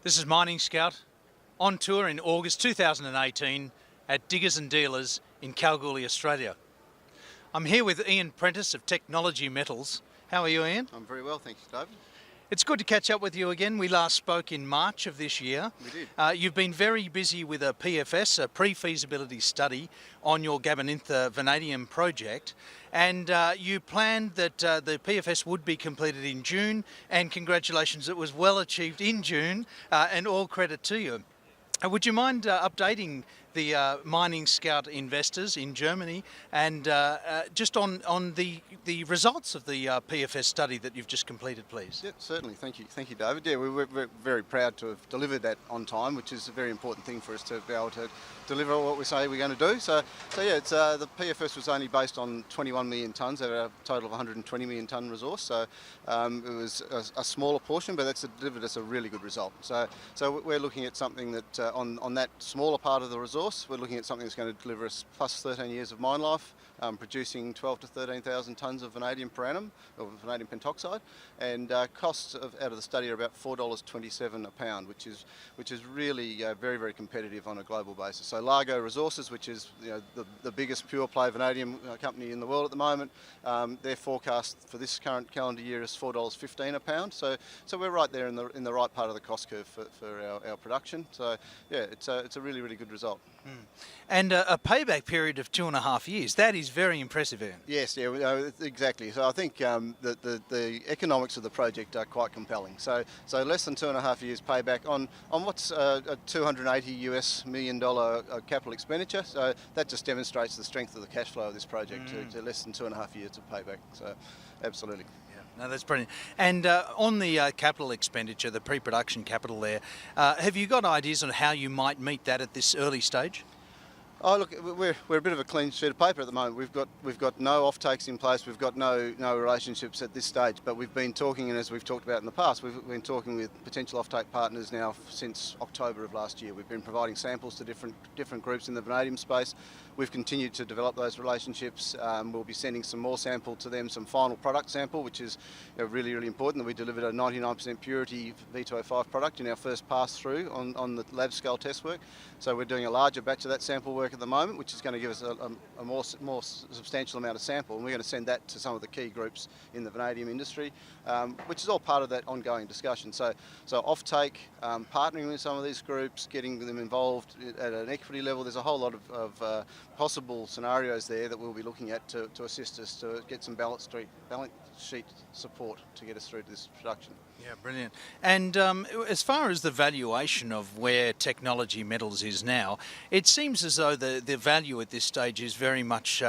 This is Mining Scout on tour in August 2018 at Diggers and Dealers in Kalgoorlie, Australia. I'm here with Ian Prentice of Technology Metals. How are you, Ian? I'm very well, thanks, David. It's good to catch up with you again. We last spoke in March of this year. We did. You've been very busy with a PFS, a pre-feasibility study on your Gabonintha vanadium project, and you planned that the PFS would be completed in June, and congratulations, it was well achieved in June, and all credit to you. Would you mind updating the Mining Scout investors in Germany and just on the results of the PFS study that you've just completed, please? Yeah, certainly. Thank you, David. Yeah, we're very proud to have delivered that on time, which is a very important thing for us to be able to deliver what we say we're going to do. So yeah, it's the PFS was only based on 21 million tonnes out of a total of 120 million tonne resource. So it was a smaller portion, but that's delivered us a really good result. So we're looking at something that on that smaller part of the resource, we're looking at something that's going to deliver us plus 13 years of mine life, producing 12 to 13,000 tonnes of vanadium per annum, or vanadium pentoxide, and costs out of the study are about $4.27 a pound, which is really very competitive on a global basis. So Largo Resources, which is the biggest pure play vanadium company in the world at the moment, their forecast for this current calendar year is $4.15 a pound. So we're right there in the right part of the cost curve for our production. So yeah, it's a really good result. And a payback period of 2.5 years. That is very impressive, Ian. Yes, yeah, exactly. So I think that the economics of the project are quite compelling. So less than 2.5 years payback on what's a $280 million capital expenditure. So that just demonstrates the strength of the cash flow of this project to less than 2.5 years of payback. So absolutely. No, that's brilliant. And on the capital expenditure, the pre-production capital there, have you got ideas on how you might meet that at this early stage? Oh look, we're a bit of a clean sheet of paper at the moment. We've got no offtakes in place. We've got no relationships at this stage. But we've been talking, and as we've talked about in the past, we've been talking with potential offtake partners now since October of last year. We've been providing samples to different groups in the vanadium space. We've continued to develop those relationships. We'll be sending some more sample to them, some final product sample, which is really important. That we delivered a 99% purity V2O5 product in our first pass through on the lab scale test work. So we're doing a larger batch of that sample work at the moment, which is going to give us a more substantial amount of sample, and we're going to send that to some of the key groups in the vanadium industry, which is all part of that ongoing discussion. So offtake, partnering with some of these groups, getting them involved at an equity level. There's a whole lot of possible scenarios there that we'll be looking at to assist us to get some balance sheet support to get us through to this production. Yeah, brilliant. And as far as the valuation of where Technology Metals is now, it seems as though the value at this stage is very much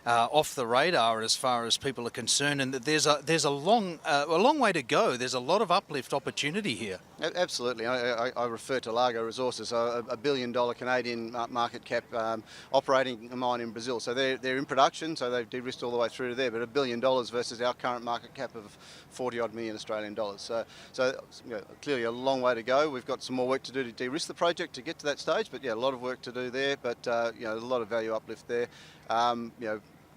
off the radar as far as people are concerned, and that there's a long way to go. There's a lot of uplift opportunity here. Absolutely. I refer to Largo Resources, a $1 billion Canadian market cap operating a mine in Brazil. So they're in production, so they've de-risked all the way through to there, but $1 billion versus our current market cap of 40-odd million Australian dollars. So clearly a long way to go. We've got some more work to do to de-risk the project to get to that stage, but yeah, a lot of work to do there, but a lot of value uplift there.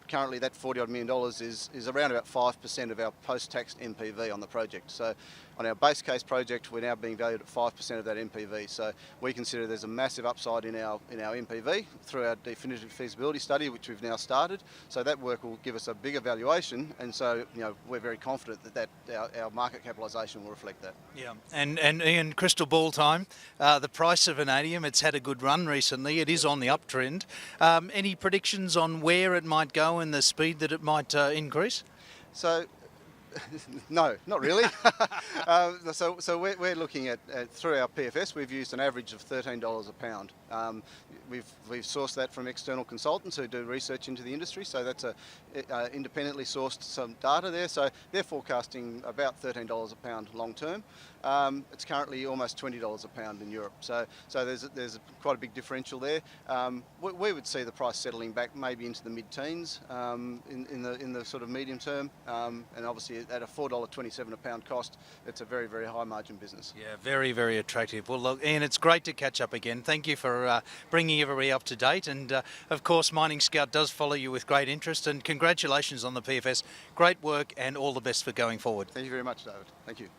Currently that $40-odd million is around about 5% of our post-tax NPV on the project. So on our base case project, we're now being valued at 5% of that NPV. So we consider there's a massive upside in our NPV through our definitive feasibility study, which we've now started. So that work will give us a bigger valuation, and so we're very confident that our market capitalisation will reflect that. Yeah, and Ian, crystal ball time. The price of vanadium, it's had a good run recently. It is on the uptrend. Any predictions on where it might go and the speed that it might increase? So, no, not really. So we're looking at through our PFS, we've used an average of $13 a pound. We've sourced that from external consultants who do research into the industry, so that's independently sourced some data there. So they're forecasting about $13 a pound long term. It's currently almost $20 a pound in Europe. So there's quite a big differential there. We would see the price settling back maybe into the mid-teens in the sort of medium term, and obviously at a $4.27 a pound cost, it's a very high margin business. Yeah, very attractive. Well, look, Ian, it's great to catch up again. Thank you for bringing everybody up to date, and of course Mining Scout does follow you with great interest, and congratulations on the PFS. Great work and all the best for going forward. Thank you very much, David. Thank you.